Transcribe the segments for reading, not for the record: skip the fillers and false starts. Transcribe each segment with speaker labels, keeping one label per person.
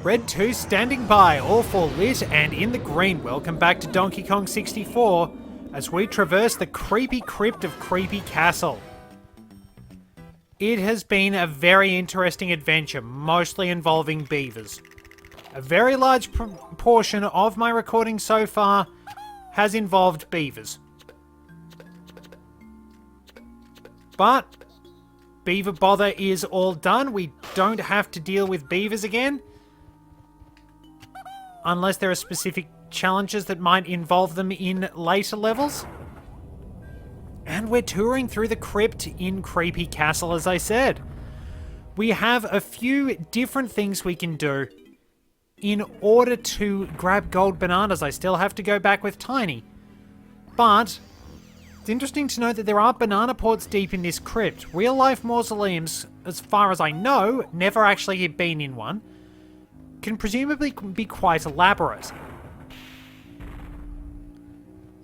Speaker 1: Red 2 standing by, all for lit and in the green. Welcome back to Donkey Kong 64 as we traverse the creepy crypt of Creepy Castle. It has been a very interesting adventure, mostly involving beavers. A very large portion of my recording so far has involved beavers. But beaver bother is all done. We don't have to deal with beavers again. Unless there are specific challenges that might involve them in later levels. And we're touring through the crypt in Creepy Castle, as I said. We have a few different things we can do in order to grab gold bananas. I still have to go back with Tiny. But it's interesting to note that there are banana ports deep in this crypt. Real-life mausoleums, as far as I know, never actually have been in one. Can presumably be quite elaborate.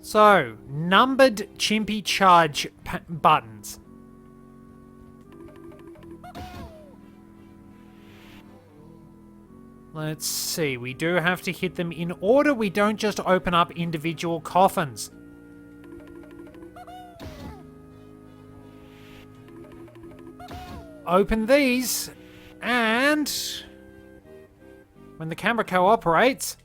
Speaker 1: So, numbered chimpy charge buttons. Let's see, we do have to hit them in order. We don't just open up individual coffins. Open these, and when the camera cooperates,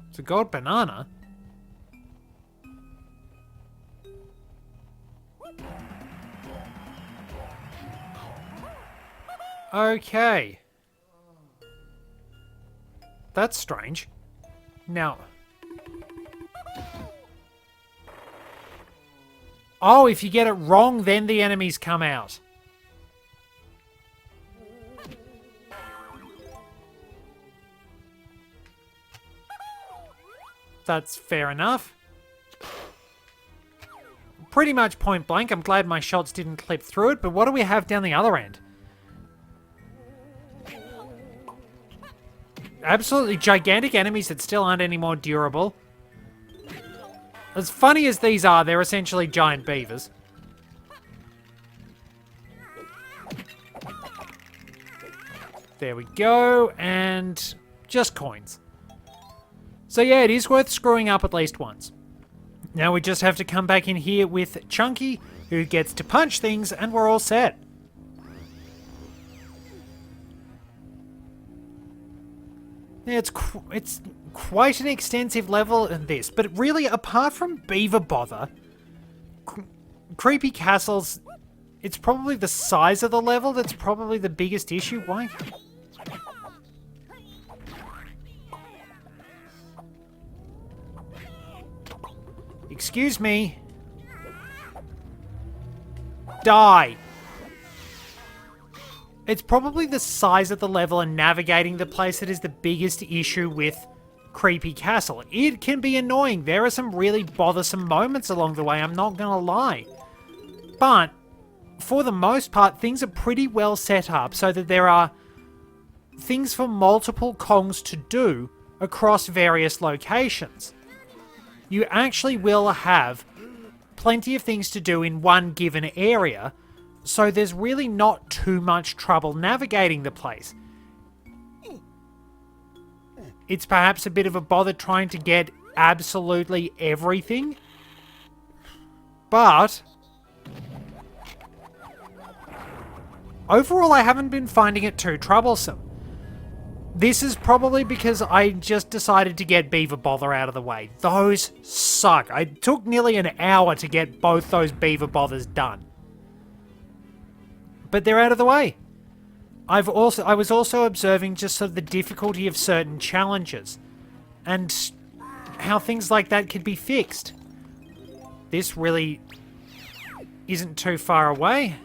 Speaker 1: it's a gold banana. Okay. That's strange. Now, oh, if you get it wrong, then the enemies come out. That's fair enough. Pretty much point blank. I'm glad my shots didn't clip through it, but what do we have down the other end? Absolutely gigantic enemies that still aren't any more durable. As funny as these are, they're essentially giant beavers. There we go, and just coins. So yeah, it is worth screwing up at least once. Now we just have to come back in here with Chunky, who gets to punch things, and we're all set. Yeah, it's quite an extensive level in this, but really, apart from beaver bother, Creepy Castles, it's probably the size of the level that's probably the biggest issue. Why? Excuse me. Die. It's probably the size of the level and navigating the place that is the biggest issue with Creepy Castle. It can be annoying. There are some really bothersome moments along the way, I'm not gonna lie. But, for the most part, things are pretty well set up so that there are things for multiple Kongs to do across various locations. You actually will have plenty of things to do in one given area, so there's really not too much trouble navigating the place. It's perhaps a bit of a bother trying to get absolutely everything, but overall I haven't been finding it too troublesome. This is probably because I just decided to get beaver bother out of the way. Those suck. It took nearly an hour to get both those beaver bothers done. But they're out of the way. I was also observing just sort of the difficulty of certain challenges and how things like that could be fixed. This really isn't too far away.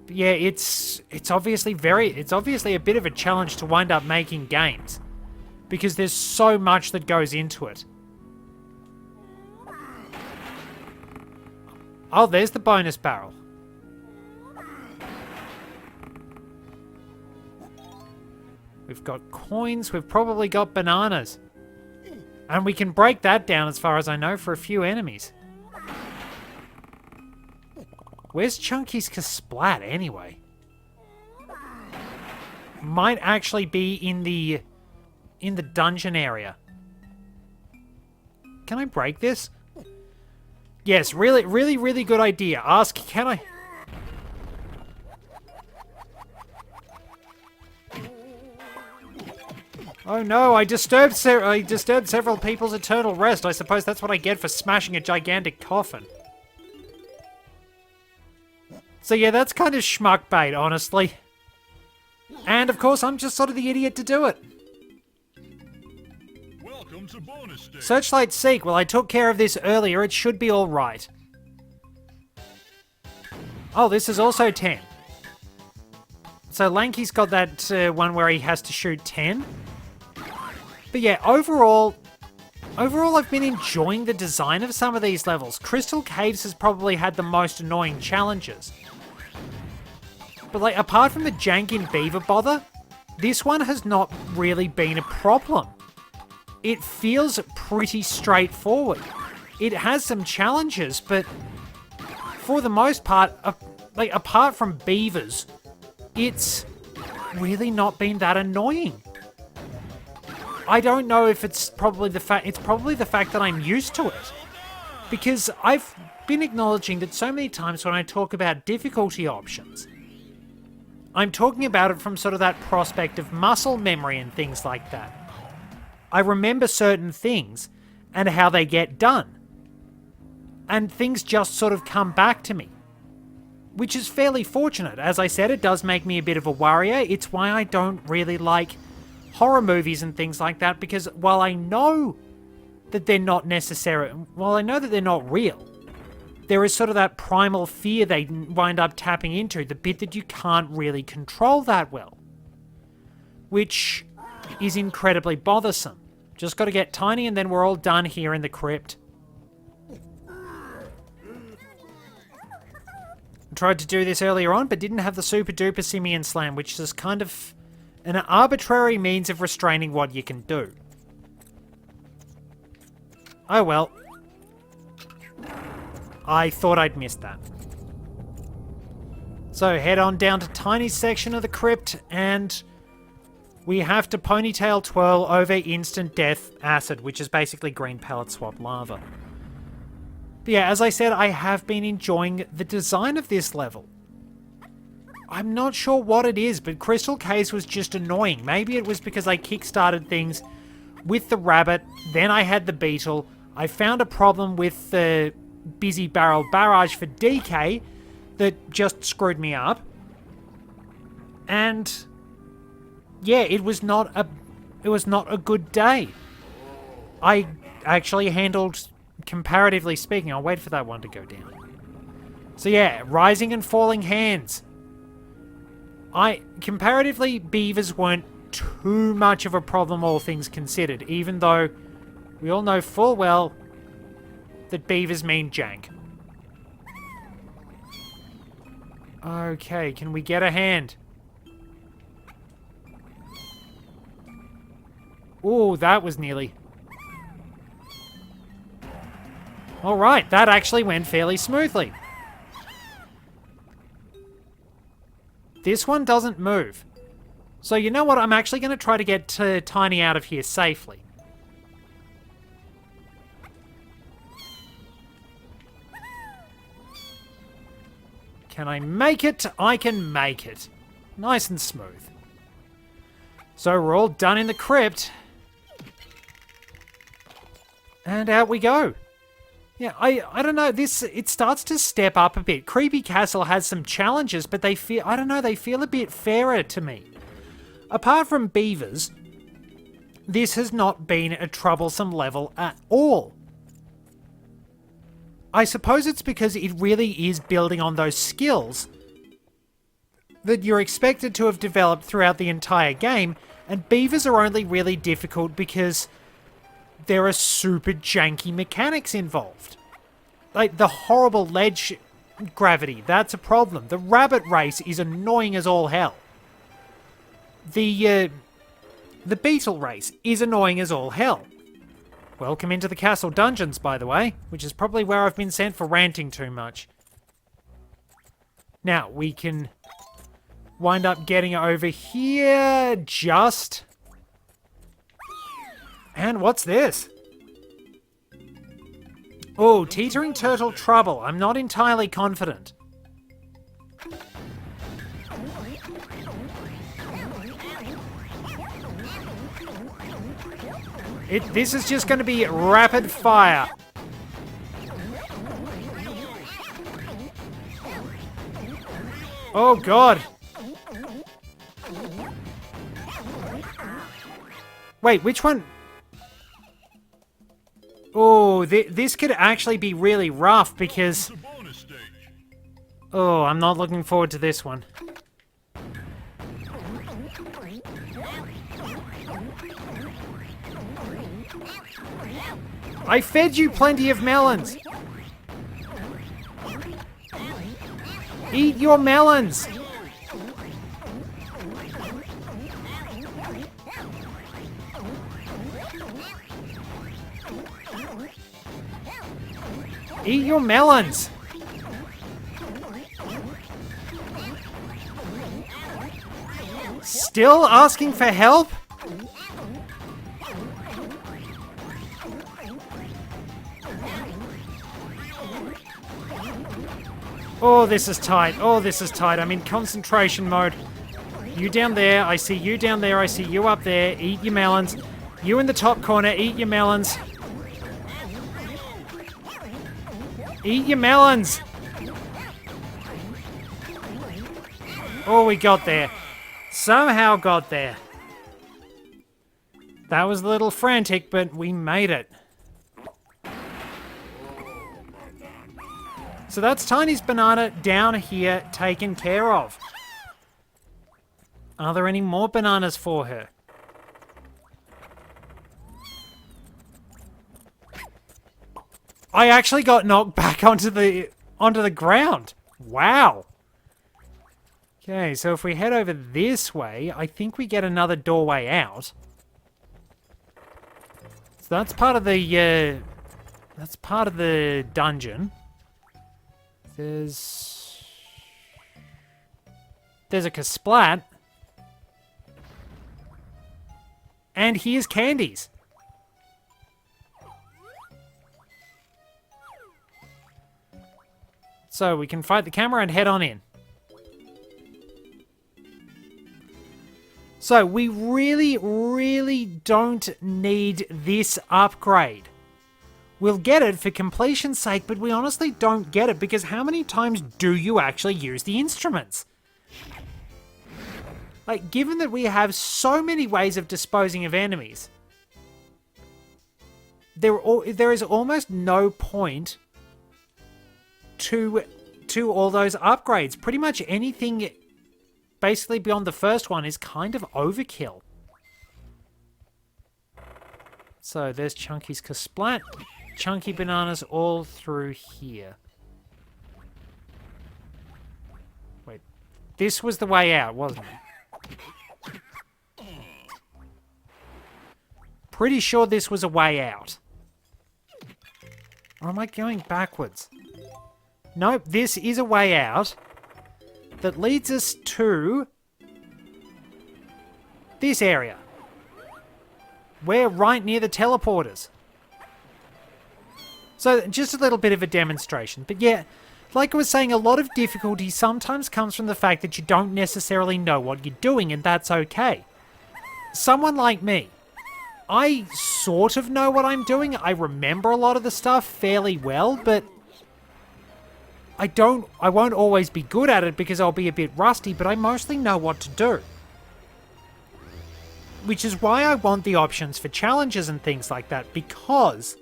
Speaker 1: But yeah, it's obviously a bit of a challenge to wind up making games because there's so much that goes into it. Oh, there's the bonus barrel. We've got coins. We've probably got bananas. And we can break that down, as far as I know, for a few enemies. Where's Chunky's Kasplat, anyway? Might actually be in the dungeon area. Can I break this? Yes, really, really, really good idea. Ask, can I... Oh no, I disturbed several people's eternal rest. I suppose that's what I get for smashing a gigantic coffin. So yeah, that's kind of schmuck bait, honestly. And of course, I'm just sort of the idiot to do it.
Speaker 2: Welcome to bonus stage.
Speaker 1: Searchlight Seek. Well, I took care of this earlier. It should be all right. Oh, this is also 10. So Lanky's got that one where he has to shoot 10. But yeah, overall, I've been enjoying the design of some of these levels. Crystal Caves has probably had the most annoying challenges. But like, apart from the jank in Beaver Bother, this one has not really been a problem. It feels pretty straightforward. It has some challenges, but for the most part, like apart from beavers, it's really not been that annoying. I don't know if it's probably the fact that I'm used to it. Because I've been acknowledging that so many times when I talk about difficulty options, I'm talking about it from sort of that prospect of muscle memory and things like that. I remember certain things and how they get done. And things just sort of come back to me. Which is fairly fortunate. As I said, it does make me a bit of a worrier. It's why I don't really like horror movies and things like that, because while I know that they're not real, there is sort of that primal fear they wind up tapping into, the bit that you can't really control that well. Which is incredibly bothersome. Just got to get Tiny and then we're all done here in the crypt. I tried to do this earlier on, but didn't have the super duper simian slam, which is kind of an arbitrary means of restraining what you can do. Oh well. I thought I'd missed that. So head on down to Tiny's section of the crypt, and we have to ponytail twirl over instant death acid, which is basically green palette swap lava. But yeah, as I said, I have been enjoying the design of this level. I'm not sure what it is, but Crystal Caves was just annoying. Maybe it was because I kickstarted things with the rabbit, then I had the beetle, I found a problem with the busy barrel barrage for DK that just screwed me up. And yeah, it was not a good day. I actually handled, comparatively speaking, I'll wait for that one to go down. So yeah, rising and falling hands. Comparatively, beavers weren't too much of a problem, all things considered, even though we all know full well that beavers mean jank. Okay, can we get a hand? Ooh, that was nearly... Alright, that actually went fairly smoothly. This one doesn't move. So you know what? I'm actually going to try to get Tiny out of here safely. Can I make it? I can make it. Nice and smooth. So we're all done in the crypt. And out we go. Yeah, I don't know, it starts to step up a bit. Creepy Castle has some challenges, but they feel, I don't know, they feel a bit fairer to me. Apart from beavers, this has not been a troublesome level at all. I suppose it's because it really is building on those skills that you're expected to have developed throughout the entire game, and beavers are only really difficult because there are super janky mechanics involved. Like, the horrible ledge gravity, that's a problem. The rabbit race is annoying as all hell. The beetle race is annoying as all hell. Welcome into the castle dungeons, by the way, which is probably where I've been sent for ranting too much. Now, we can wind up getting over here, just... And what's this? Oh, teetering turtle trouble. I'm not entirely confident. This is just going to be rapid fire. Oh, God. Wait, which one? Oh, this could actually be really rough because... Oh, I'm not looking forward to this one. I fed you plenty of melons. Eat your melons. Eat your melons. Still asking for help? Oh, this is tight. Oh, this is tight. I'm in concentration mode. You down there. I see you down there. I see you up there. Eat your melons. You in the top corner. Eat your melons. Eat your melons. Oh, we got there. Somehow got there. That was a little frantic, but we made it. So that's Tiny's banana down here taken care of. Are there any more bananas for her? I actually got knocked back onto the ground. Wow. Okay, so if we head over this way, I think we get another doorway out. So that's part of the dungeon. There's a Kasplat. And here's candies. So we can fight the camera and head on in. So we really, really don't need this upgrade. We'll get it for completion's sake, but we honestly don't get it because how many times do you actually use the instruments? Like, given that we have so many ways of disposing of enemies, there is almost no point to all those upgrades. Pretty much anything basically beyond the first one is kind of overkill. So there's Chunky's Kasplat. Chunky bananas all through here. Wait, this was the way out, wasn't it? Pretty sure this was a way out. Or am I going backwards? Nope, this is a way out that leads us to this area. We're right near the teleporters. So, just a little bit of a demonstration. But yeah, like I was saying, a lot of difficulty sometimes comes from the fact that you don't necessarily know what you're doing, and that's okay. Someone like me, I sort of know what I'm doing. I remember a lot of the stuff fairly well, but I won't always be good at it because I'll be a bit rusty, but I mostly know what to do. Which is why I want the options for challenges and things like that, because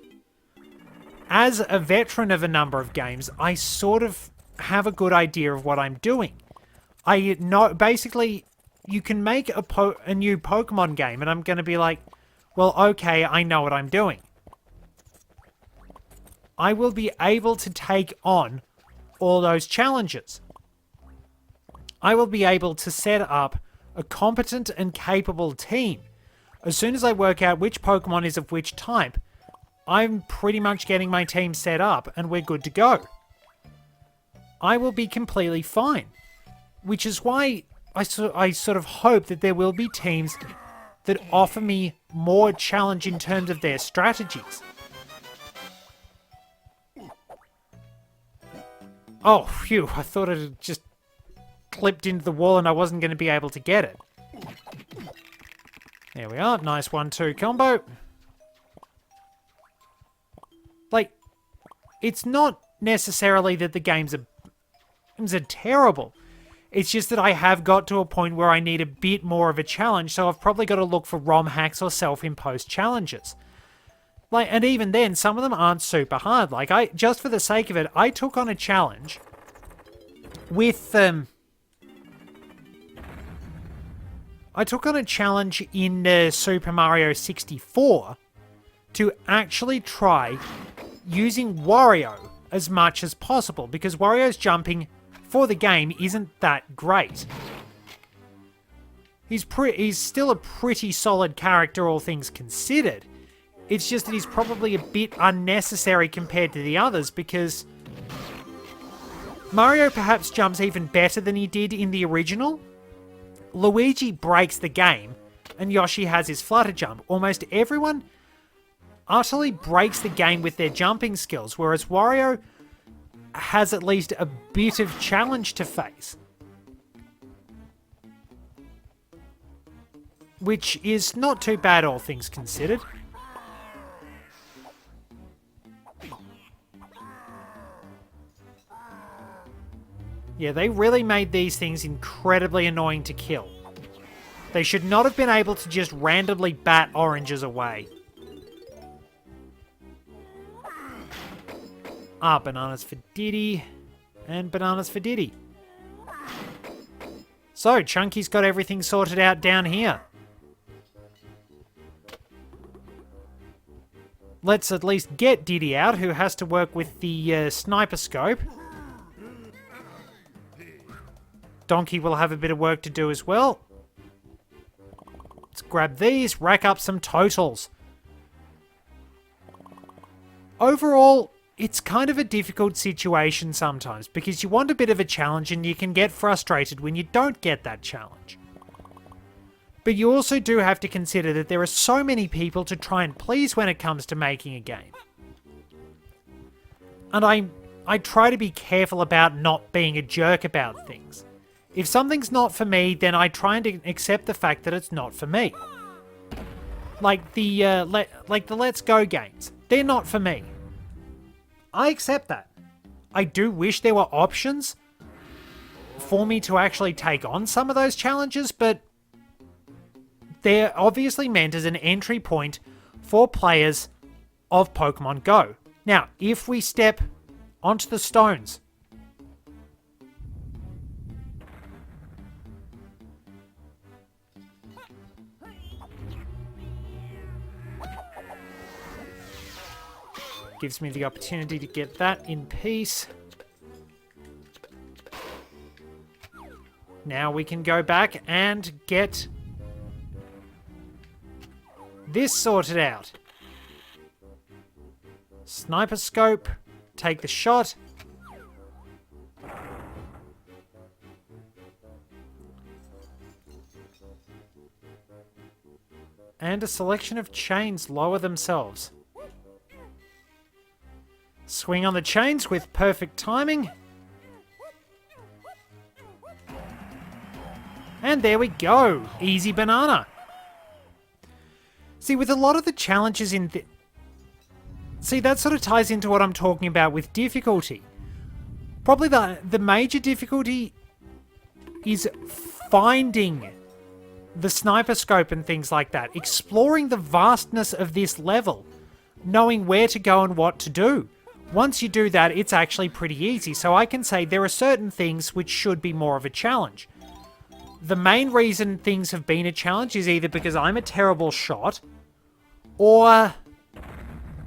Speaker 1: as a veteran of a number of games, I sort of have a good idea of what I'm doing. I know, basically, you can make a new Pokemon game, and I'm going to be like, well, okay, I know what I'm doing. I will be able to take on all those challenges. I will be able to set up a competent and capable team. As soon as I work out which Pokemon is of which type, I'm pretty much getting my team set up and we're good to go. I will be completely fine. Which is why I sort of hope that there will be teams that offer me more challenge in terms of their strategies. Oh, phew, I thought it had just clipped into the wall and I wasn't going to be able to get it. There we are, nice 1-2 combo. Like, it's not necessarily that the games are terrible. It's just that I have got to a point where I need a bit more of a challenge, so I've probably got to look for ROM hacks or self-imposed challenges. Like, and even then, some of them aren't super hard. Like, just for the sake of it, I took on a challenge with, I took on a challenge in Super Mario 64 to actually try using Wario as much as possible, because Wario's jumping for the game isn't that great. He's still a pretty solid character, all things considered. It's just that he's probably a bit unnecessary compared to the others, because Mario perhaps jumps even better than he did in the original. Luigi breaks the game, and Yoshi has his flutter jump. Almost everyone utterly breaks the game with their jumping skills, whereas Wario has at least a bit of challenge to face. Which is not too bad, all things considered. Yeah, they really made these things incredibly annoying to kill. They should not have been able to just randomly bat oranges away. Ah, bananas for Diddy. And bananas for Diddy. So, Chunky's got everything sorted out down here. Let's at least get Diddy out, who has to work with the sniper scope. Donkey will have a bit of work to do as well. Let's grab these, rack up some totals. Overall, it's kind of a difficult situation sometimes, because you want a bit of a challenge and you can get frustrated when you don't get that challenge. But you also do have to consider that there are so many people to try and please when it comes to making a game. And I try to be careful about not being a jerk about things. If something's not for me, then I try and accept the fact that it's not for me. Like the Let's Go games. They're not for me. I accept that. I do wish there were options for me to actually take on some of those challenges, but they're obviously meant as an entry point for players of Pokemon Go. Now, if we step onto the stones, gives me the opportunity to get that in peace. Now we can go back and get this sorted out. Sniper scope, take the shot. And a selection of chains lower themselves. Swing on the chains with perfect timing. And there we go. Easy banana. See, with a lot of the challenges in... See, that sort of ties into what I'm talking about with difficulty. Probably the major difficulty is finding the sniper scope and things like that. Exploring the vastness of this level. Knowing where to go and what to do. Once you do that, it's actually pretty easy. So I can say there are certain things which should be more of a challenge. The main reason things have been a challenge is either because I'm a terrible shot, or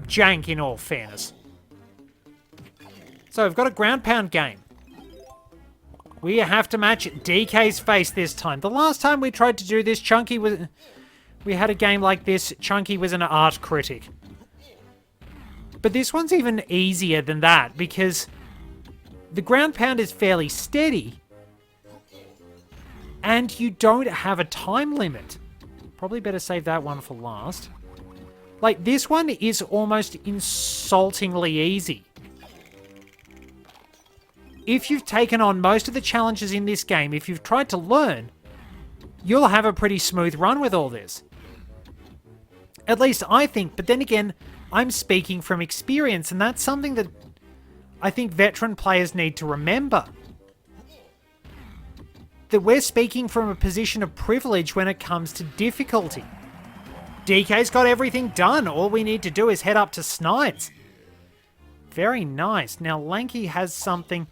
Speaker 1: jank, in all fairness. So I've got a ground pound game. We have to match DK's face this time. The last time we tried to do this, we had a game like this, Chunky was an art critic. But this one's even easier than that because the ground pound is fairly steady and you don't have a time limit. Probably better save that one for last. Like, this one is almost insultingly easy. If you've taken on most of the challenges in this game, if you've tried to learn, you'll have a pretty smooth run with all this. At least I think, but then again, I'm speaking from experience, and that's something that I think veteran players need to remember. That we're speaking from a position of privilege when it comes to difficulty. DK's got everything done. All we need to do is head up to Snipes. Very nice. Now, Lanky has something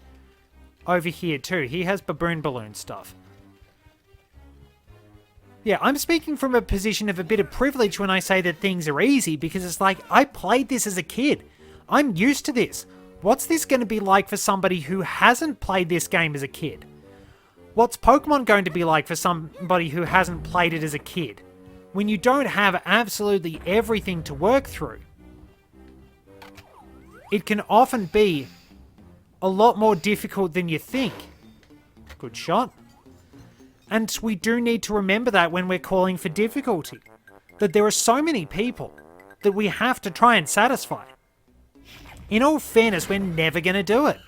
Speaker 1: over here too. He has baboon balloon stuff. Yeah, I'm speaking from a position of a bit of privilege when I say that things are easy, because it's like, I played this as a kid. I'm used to this. What's this going to be like for somebody who hasn't played this game as a kid? What's Pokemon going to be like for somebody who hasn't played it as a kid? When you don't have absolutely everything to work through, it can often be a lot more difficult than you think. Good shot. And we do need to remember that when we're calling for difficulty. That there are so many people that we have to try and satisfy. In all fairness, we're never going to do it.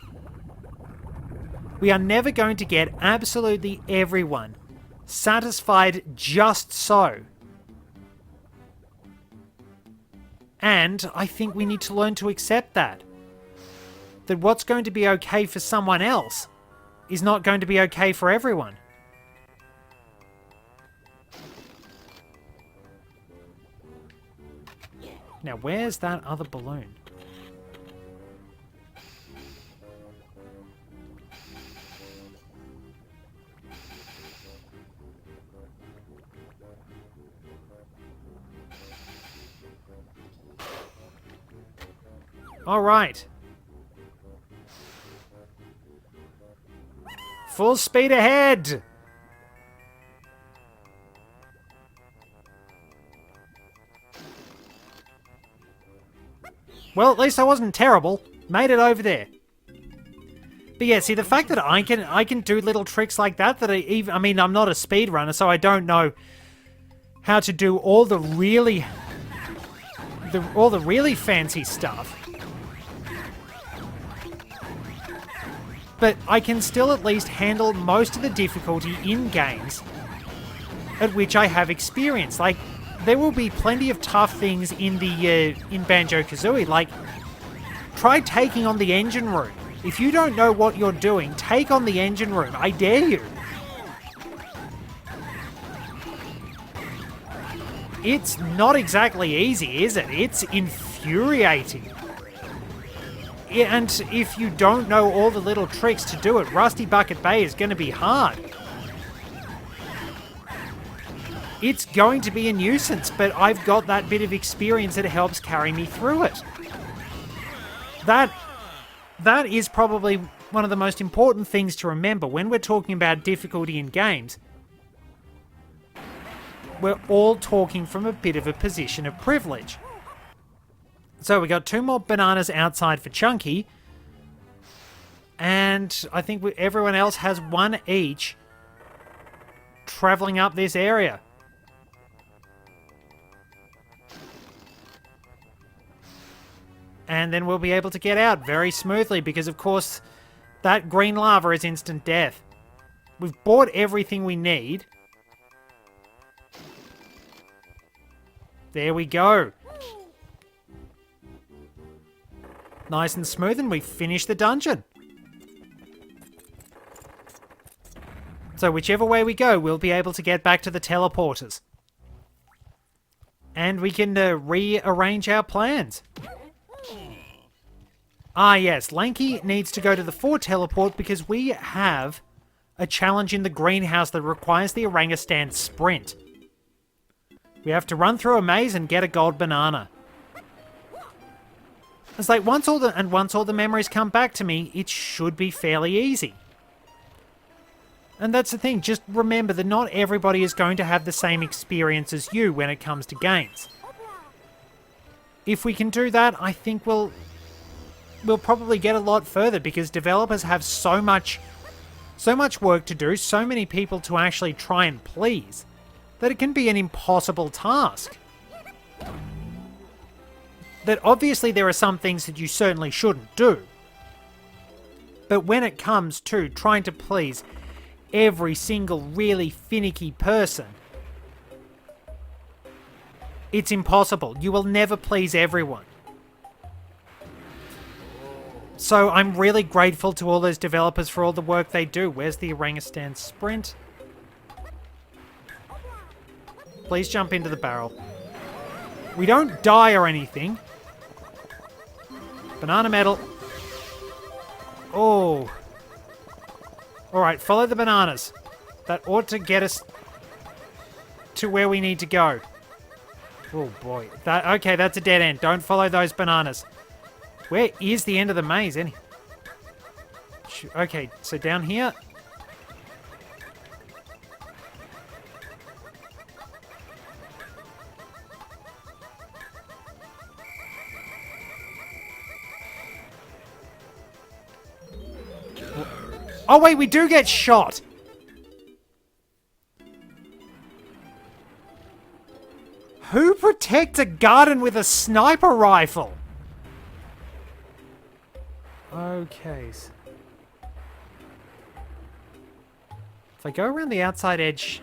Speaker 1: We are never going to get absolutely everyone satisfied just so. And I think we need to learn to accept that. That what's going to be okay for someone else is not going to be okay for everyone. Now, where's that other balloon? All right. Full speed ahead! Well, at least I wasn't terrible. Made it over there. But yeah, see, the fact that I can do little tricks like that, I mean, I'm not a speedrunner, so I don't know how to do all the really fancy stuff. But I can still at least handle most of the difficulty in games at which I have experience. Like, there will be plenty of tough things in Banjo-Kazooie. Like, try taking on the engine room. If you don't know what you're doing, take on the engine room. I dare you. It's not exactly easy, is it? It's infuriating. And if you don't know all the little tricks to do it, Rusty Bucket Bay is going to be hard. It's going to be a nuisance, but I've got that bit of experience that helps carry me through it. That is probably one of the most important things to remember when we're talking about difficulty in games. We're all talking from a bit of a position of privilege. So we got 2 more bananas outside for Chunky. And I think everyone else has 1 each traveling up this area. And then we'll be able to get out very smoothly because, of course, that green lava is instant death. We've bought everything we need. There we go. Nice and smooth, and we finish the dungeon. So whichever way we go, we'll be able to get back to the teleporters. And we can rearrange our plans. Ah yes, Lanky needs to go to the 4 teleport because we have a challenge in the greenhouse that requires the orangutan sprint. We have to run through a maze and get a gold banana. It's like once all the memories come back to me, it should be fairly easy. And that's the thing, just remember that not everybody is going to have the same experience as you when it comes to games. if we can do that, I think we'll probably get a lot further, because developers have so much work to do, so many people to actually try and please, that it can be an impossible task. That obviously there are some things that you certainly shouldn't do. But when it comes to trying to please every single really finicky person, it's impossible. You will never please everyone. So I'm really grateful to all those developers for all the work they do. Where's the orangutan sprint? Please jump into the barrel. We don't die or anything. Banana medal. Oh. Alright, follow the bananas. That ought to get us to where we need to go. Oh boy. Okay, that's a dead end. Don't follow those bananas. Where is the end of the maze? Okay, so down here. Oh wait, we do get shot! Who protects a garden with a sniper rifle? Okay. If I go around the outside edge...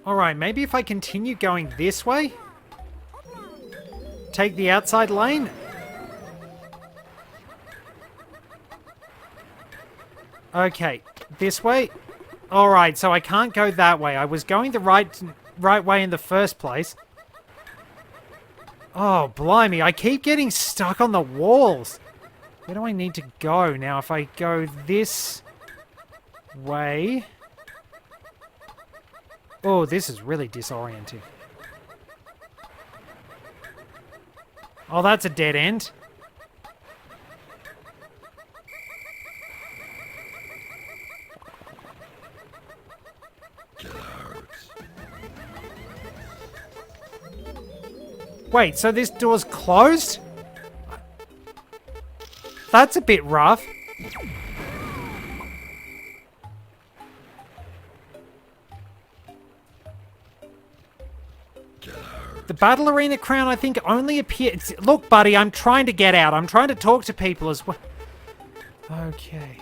Speaker 1: Alright, maybe if I continue going this way? Take the outside lane? Okay, this way? Alright, so I can't go that way. I was going the right way in the first place. Oh, blimey, I keep getting stuck on the walls. Where do I need to go? Now, if I go this way... Oh, this is really disorienting. Oh, that's a dead end. Wait, so this door's closed? That's a bit rough. The Battle Arena crown, I think, only appears... Look, buddy, I'm trying to get out. I'm trying to talk to people as well. Okay.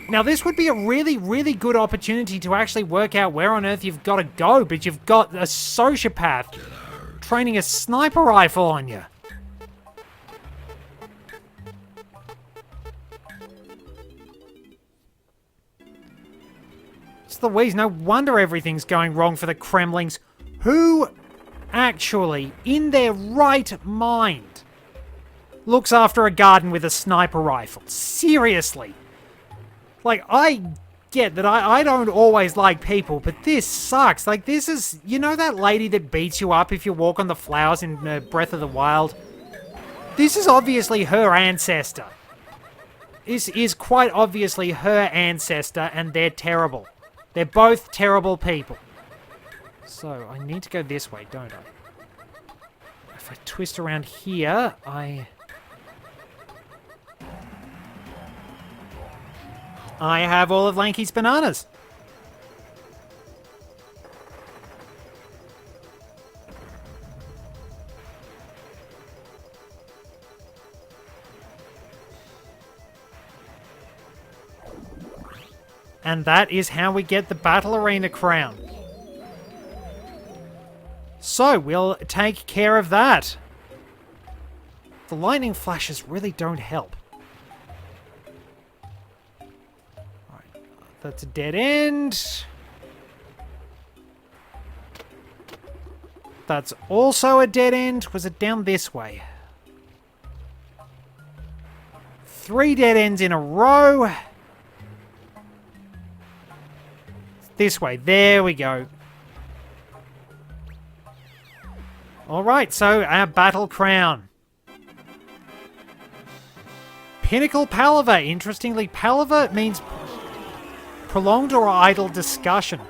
Speaker 1: Now, this would be a really, really good opportunity to actually work out where on earth you've got to go, but you've got a sociopath training a sniper rifle on you. It's Louise, no wonder everything's going wrong for the Kremlings. Who actually, in their right mind, looks after a garden with a sniper rifle? Seriously. Like, I get that I don't always like people, but this sucks. Like, this is... You know that lady that beats you up if you walk on the flowers in Breath of the Wild? This is obviously her ancestor. This is quite obviously her ancestor, and they're terrible. They're both terrible people. So, I need to go this way, don't I? If I twist around here, I have all of Lanky's bananas. And that is how we get the Battle Arena crown. So, we'll take care of that. The lightning flashes really don't help. That's a dead end. That's also a dead end. Was it down this way? 3 dead ends in a row. This way. There we go. Alright, so our battle crown. Pinnacle Palaver. Interestingly, Palaver means Prolonged or idle discussion.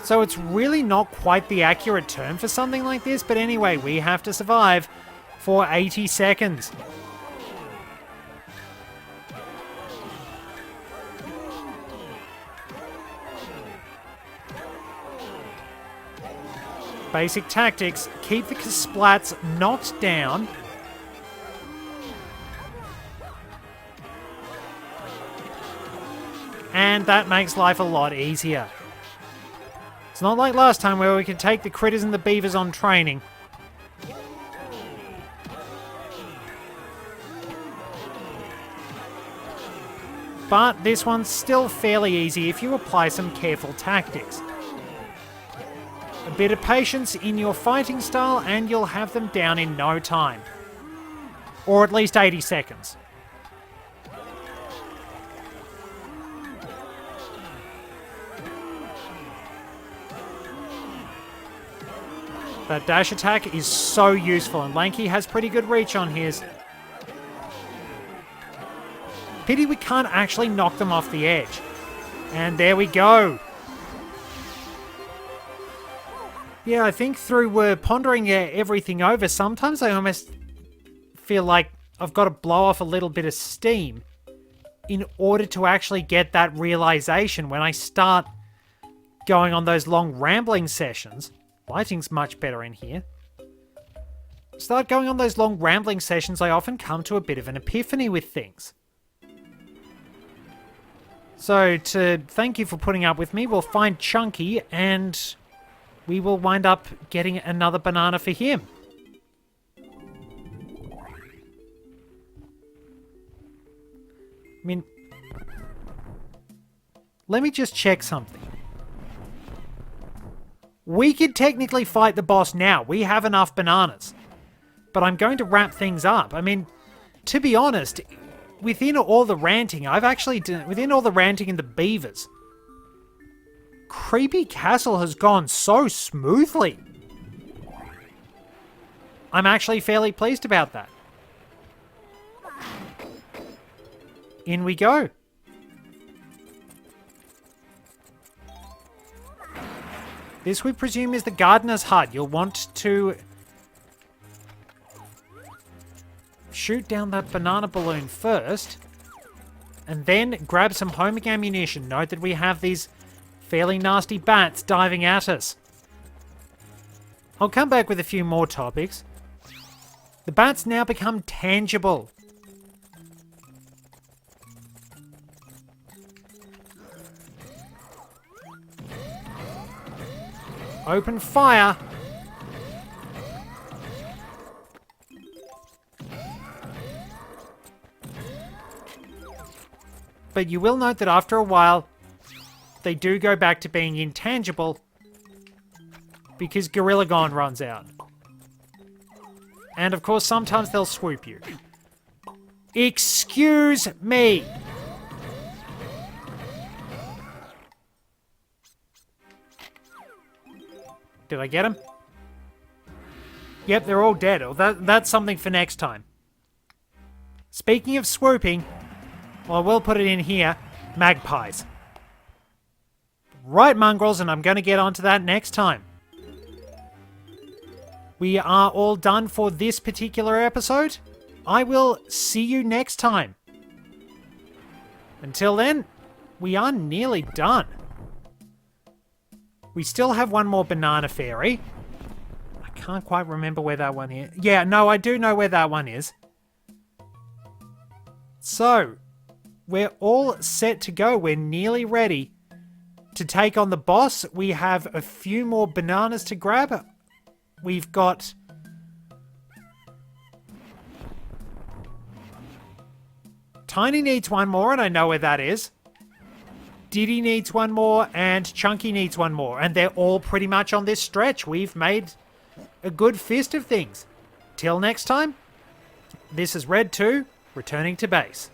Speaker 1: So it's really not quite the accurate term for something like this, but anyway, we have to survive for 80 seconds. Basic tactics, keep the splats knocked down. And that makes life a lot easier. It's not like last time where we could take the critters and the beavers on training. But this one's still fairly easy if you apply some careful tactics. A bit of patience in your fighting style and you'll have them down in no time. Or at least 80 seconds. That dash attack is so useful, and Lanky has pretty good reach on his. Pity we can't actually knock them off the edge. And there we go. Yeah, I think through pondering everything over, sometimes I almost feel like I've got to blow off a little bit of steam in order to actually get that realization when I start going on those long rambling sessions. Lighting's much better in here. Start going on those long rambling sessions, I often come to a bit of an epiphany with things. So, to thank you for putting up with me, we'll find Chunky and we will wind up getting another banana for him. I mean, let me just check something. We could technically fight the boss now. We have enough bananas. But I'm going to wrap things up. I mean, to be honest, within all the ranting, within all the ranting in the beavers, Creepy Castle has gone so smoothly. I'm actually fairly pleased about that. In we go. This, we presume, is the gardener's hut. You'll want to shoot down that banana balloon first, and then grab some homing ammunition. Note that we have these fairly nasty bats diving at us. I'll come back with a few more topics. The bats now become tangible. Open fire. But you will note that after a while, they do go back to being intangible because Gorilla Gone runs out. And of course, sometimes they'll swoop you. Excuse me! Did I get him? Yep, they're all dead. Oh, that's something for next time. Speaking of swooping, well, I will put it in here. Magpies. Right, mongrels, and I'm going to get onto that next time. We are all done for this particular episode. I will see you next time. Until then, we are nearly done. We still have one more banana fairy. I can't quite remember where that one is. Yeah, no, I do know where that one is. So, we're all set to go. We're nearly ready to take on the boss. We have a few more bananas to grab. We've got... Tiny needs one more, and I know where that is. Diddy needs one more, and Chunky needs one more. And they're all pretty much on this stretch. We've made a good fist of things. Till next time, this is Red 2, returning to base.